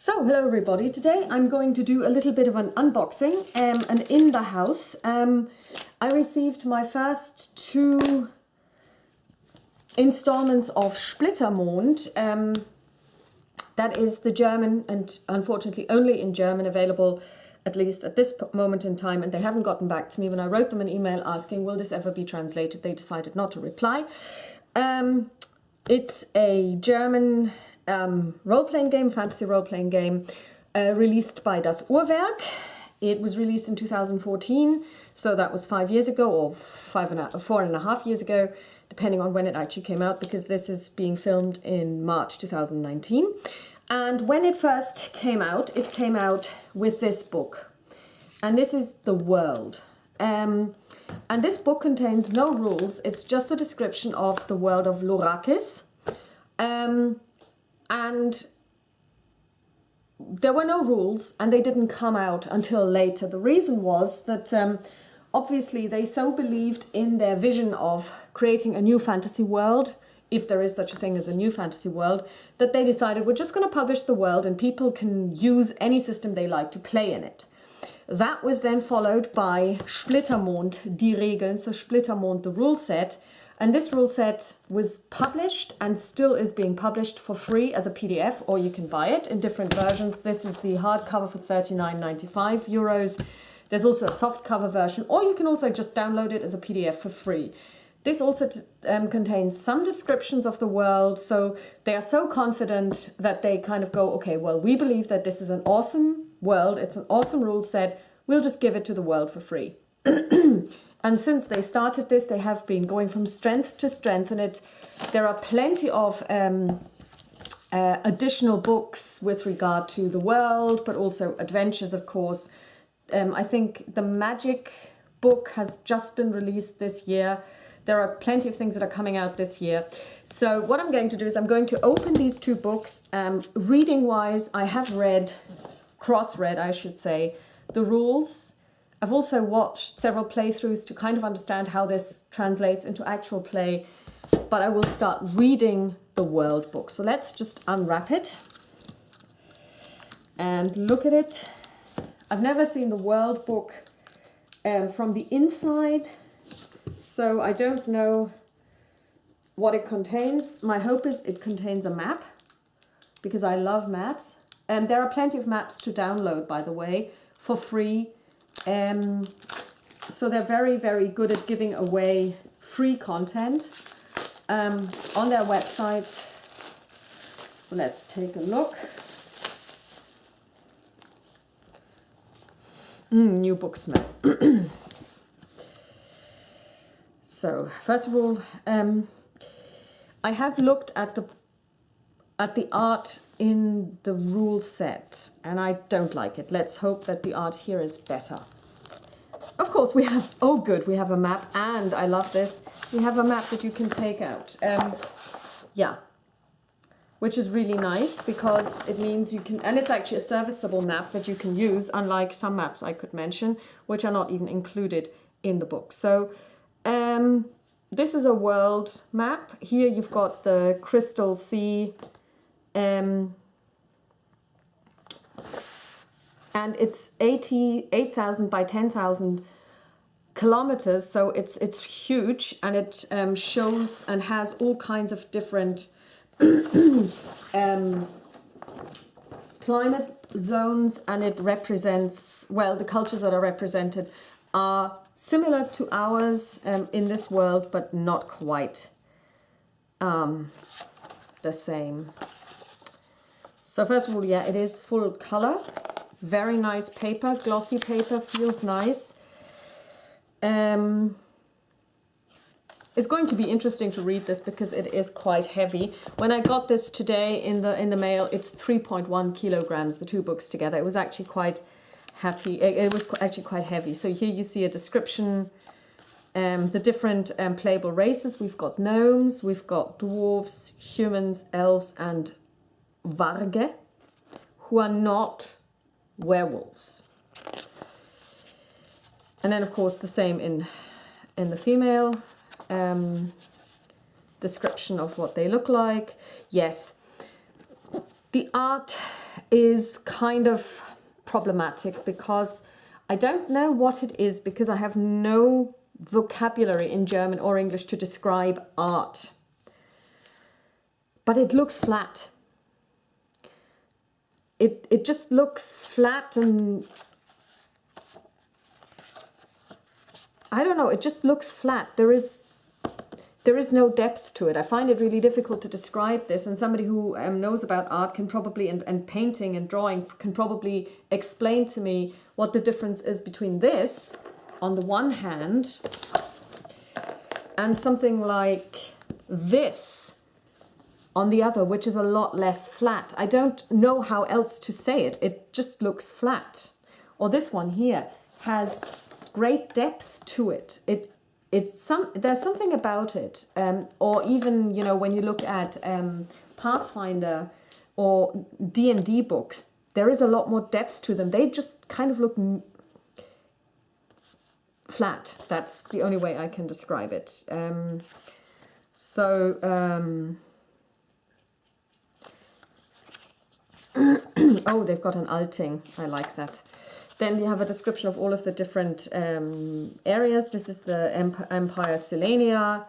So, hello everybody. Today I'm going to do a little bit of an unboxing and in the house. I received my first two installments of Splittermond. That is the German, and unfortunately only in German, available at least at this moment in time, and they haven't gotten back to me. When I wrote them an email asking will this ever be translated, they decided not to reply. It's a German role-playing game, fantasy role-playing game, released by Das Uhrwerk. It was released in 2014, so that was 5 years ago, or 4.5 years ago, depending on when it actually came out, because this is being filmed in March 2019. And when it first came out, it came out with this book. And this is The World. And this book contains no rules, it's just a description of the world of Lorakis. And there were no rules, and they didn't come out until later. The reason was that obviously they so believed in their vision of creating a new fantasy world, if there is such a thing as a new fantasy world, that they decided we're just going to publish the world and people can use any system they like to play in it. That was then followed by Splittermond, die Regeln, so Splittermond, the rule set. And this rule set was published and still is being published for free as a PDF, or you can buy it in different versions. This is the hardcover for €39.95. There's also a softcover version, or you can also just download it as a PDF for free. This also contains some descriptions of the world, so they are so confident that they kind of go, okay, well, we believe that this is an awesome world, it's an awesome rule set, we'll just give it to the world for free. And since they started this, they have been going from strength to strength, and there are plenty of additional books with regard to the world, but also adventures, of course. I think the Magic book has just been released this year. There are plenty of things that are coming out this year. So what I'm going to do is I'm going to open these two books. Reading-wise, I have cross-read, I should say, the rules. I've also watched several playthroughs to kind of understand how this translates into actual play, but I will start reading the World book. So let's just unwrap it and look at it. I've never seen the World book from the inside, so I don't know what it contains. My hope is it contains a map, because I love maps. And there are plenty of maps to download, by the way, for free. So they're very, very good at giving away free content on their website. So let's take a look. New book smell. So first of all, I have looked at the art in the rule set, and I don't like it. Let's hope that the art here is better. Of course we have, oh good, we have a map, and I love this, we have a map that you can take out. Yeah, which is really nice, because it means you can, and it's actually a serviceable map that you can use, unlike some maps I could mention, which are not even included in the book. So this is a world map. Here you've got the Crystal Sea, and it's 8,000 by 10,000 kilometers, so it's huge, and it shows and has all kinds of different climate zones, and it represents, well, the cultures that are represented are similar to ours in this world, but not quite the same. So first of all, yeah, it is full color, very nice paper, glossy paper, feels nice. It's going to be interesting to read this because it is quite heavy. When I got this today in the mail, it's 3.1 kilograms, the two books together. It was actually quite happy. It was actually quite heavy. So here you see a description, the different playable races. We've got gnomes, we've got dwarves, humans, elves, and Varge, who are not werewolves. And then, of course, the same in the female. Description of what they look like. Yes, the art is kind of problematic because I don't know what it is, because I have no vocabulary in German or English to describe art. But it looks flat. It just looks flat, and I don't know, it just looks flat. There is no depth to it. I find it really difficult to describe this, and somebody who knows about art can probably, and painting and drawing, can probably explain to me what the difference is between this on the one hand and something like this on the other, which is a lot less flat. I don't know how else to say it. It just looks flat. Or this one here has great depth to it. There's something about it. Or even, you know, when you look at Pathfinder or D&D books, there is a lot more depth to them. They just kind of look flat. That's the only way I can describe it. Oh, they've got an alting. I like that. Then you have a description of all of the different areas. This is the Empire Selenia.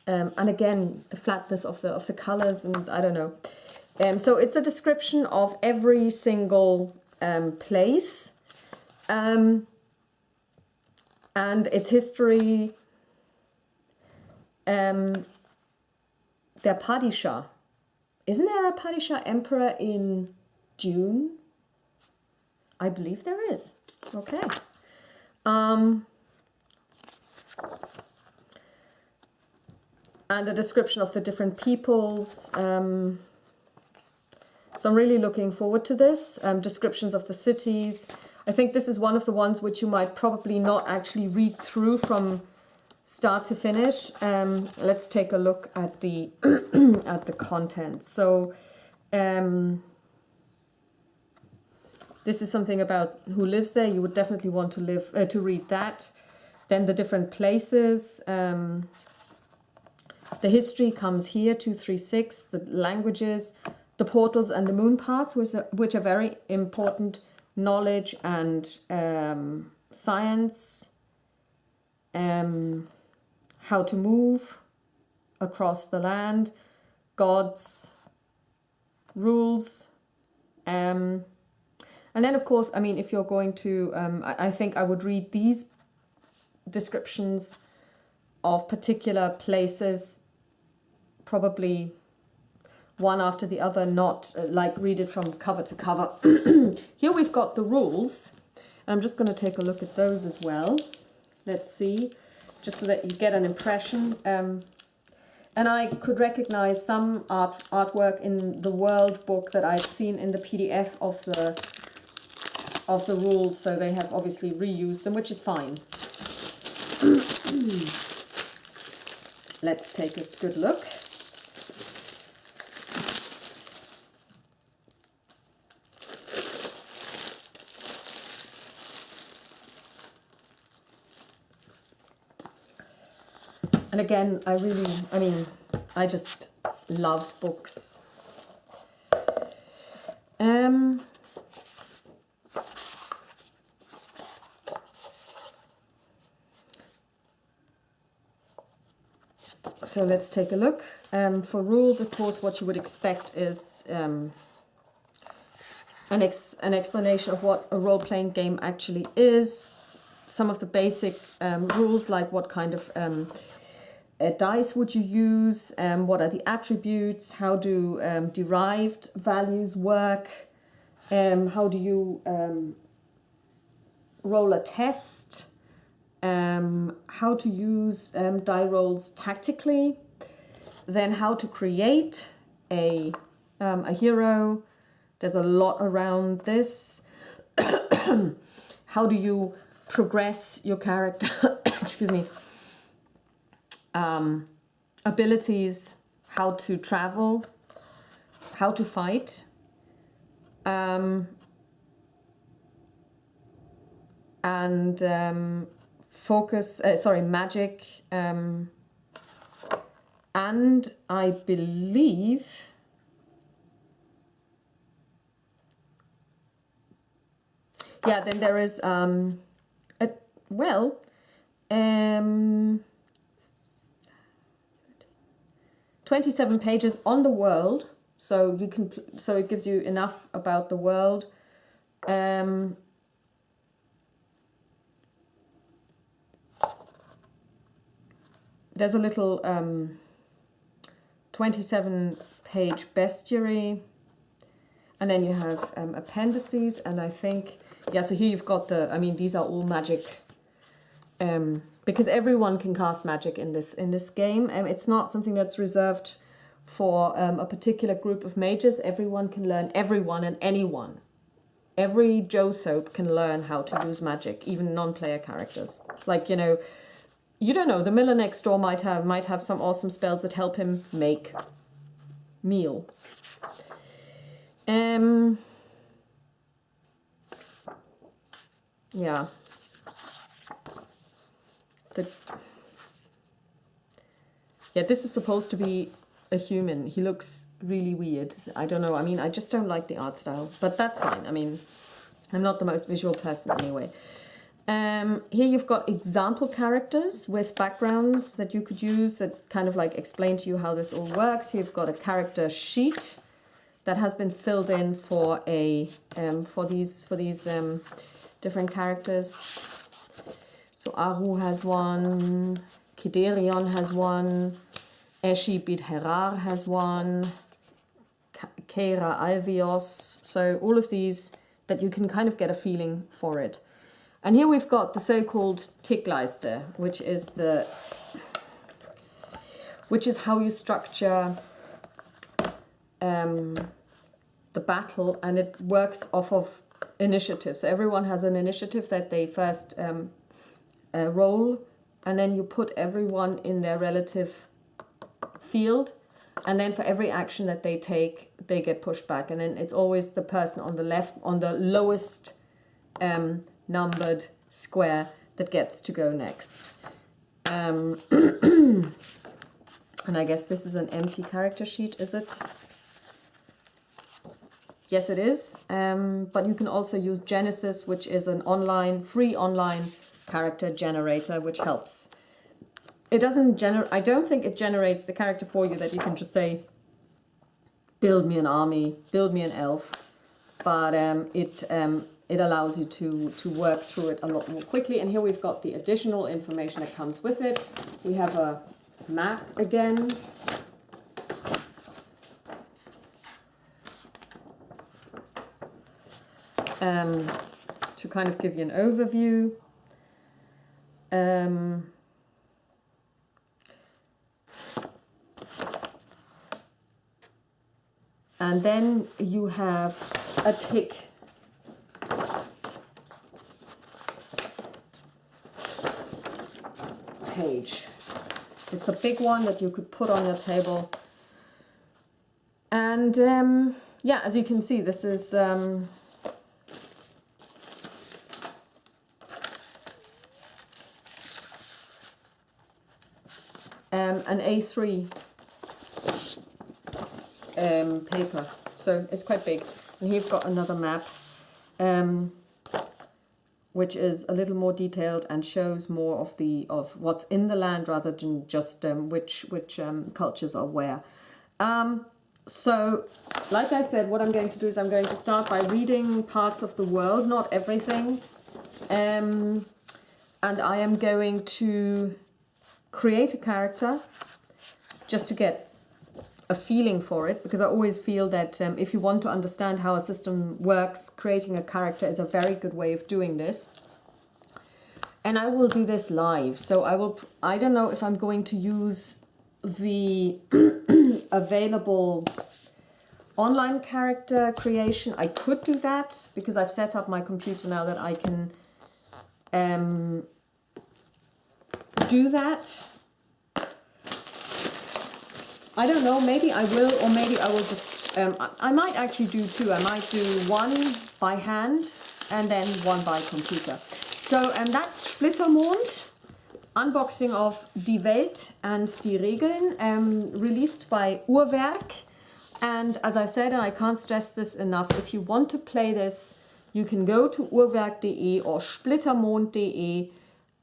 And again, the flatness of the colors, and I don't know. So it's a description of every single place. And its history. Their Padishah. Isn't there a Padishah emperor in June? I believe there is. Okay. And a description of the different peoples. So I'm really looking forward to this. Descriptions of the cities. I think this is one of the ones which you might probably not actually read through from start to finish. Let's take a look at the at the content. So this is something about who lives there. You would definitely want to read that. Then the different places. The history comes here, 236. The languages, the portals, and the moon paths, which are very important. Knowledge and science. How to move across the land, gods, rules, and then of course, I mean, if you're going to, I think I would read these descriptions of particular places, probably one after the other, not like read it from cover to cover. Here we've got the rules, and I'm just going to take a look at those as well. Let's see, just so that you get an impression. And I could recognize some artwork in the World book that I've seen in the PDF of the rules, so they have obviously reused them, which is fine. Let's take a good look. And again, I just love books. So let's take a look. For rules, of course, what you would expect is an explanation of what a role-playing game actually is. Some of the basic rules, like what kind of dice would you use, what are the attributes, how do derived values work, how do you roll a test, how to use die rolls tactically, then how to create a hero. There's a lot around this. How do you progress your character? Excuse me. Abilities, how to travel, how to fight, and focus, magic, and I believe yeah, then there is, well, 27 pages on the world. So you can, so it gives you enough about the world. There's a little 27-page bestiary, and then you have appendices, and I think, yeah, so here you've got the, I mean, these are all magic, because everyone can cast magic in this game, and it's not something that's reserved for a particular group of mages. Everyone can learn, everyone and anyone. Every Joe Soap can learn how to use magic, even non-player characters. Like, you know, you don't know, the miller next door might have some awesome spells that help him make meal. Yeah. Yeah, this is supposed to be a human. He looks really weird. I don't know. I mean, I just don't like the art style, but that's fine. I mean, I'm not the most visual person anyway. Here you've got example characters with backgrounds that you could use that kind of like explain to you how this all works. Here you've got a character sheet that has been filled in for a for these different characters. So Aru has one, Kiderion has one, Eshi Bidherar has one, Keira Alvios. So all of these that you can kind of get a feeling for it. And here we've got the so-called Tickleiste, which is how you structure the battle, and it works off of initiative. So everyone has an initiative that they first roll, and then you put everyone in their relative field, and then for every action that they take, they get pushed back, and then it's always the person on the left, on the lowest numbered square, that gets to go next. And I guess this is an empty character sheet, is it? Yes, it is. But you can also use Genesis, which is an free online character generator, which helps. It doesn't I don't think it generates the character for you, that you can just say, build me an army, build me an elf. But it allows you to work through it a lot more quickly. And here we've got the additional information that comes with it. We have a map again. To kind of give you an overview. And then you have a tick page. It's a big one that you could put on your table. And yeah, as you can see, this is an A3 paper, so it's quite big. And here you've got another map, which is a little more detailed and shows more of what's in the land rather than just which cultures are where. So, like I said, what I'm going to do is I'm going to start by reading parts of the world, not everything, and I am going to create a character just to get a feeling for it, because I always feel that if you want to understand how a system works, creating a character is a very good way of doing this. And I will do this live, so I don't know if I'm going to use the available online character creation. I could do that because I've set up my computer now that I can do that. I don't know, maybe I will, or maybe I will just, I might actually do two. I might do one by hand and then one by computer. So that's Splittermond, unboxing of Die Welt and die Regeln, released by Regelwerk. And as I said, and I can't stress this enough, if you want to play this you can go to urwerk.de or splittermond.de,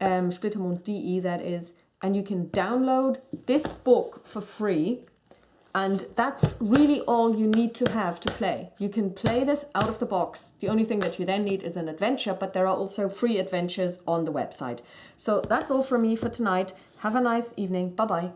splittermond.de that is, and you can download this book for free. And that's really all you need to have to play. You can play this out of the box. The only thing that you then need is an adventure, but there are also free adventures on the website. So that's all from me for tonight. Have a nice evening. Bye-bye.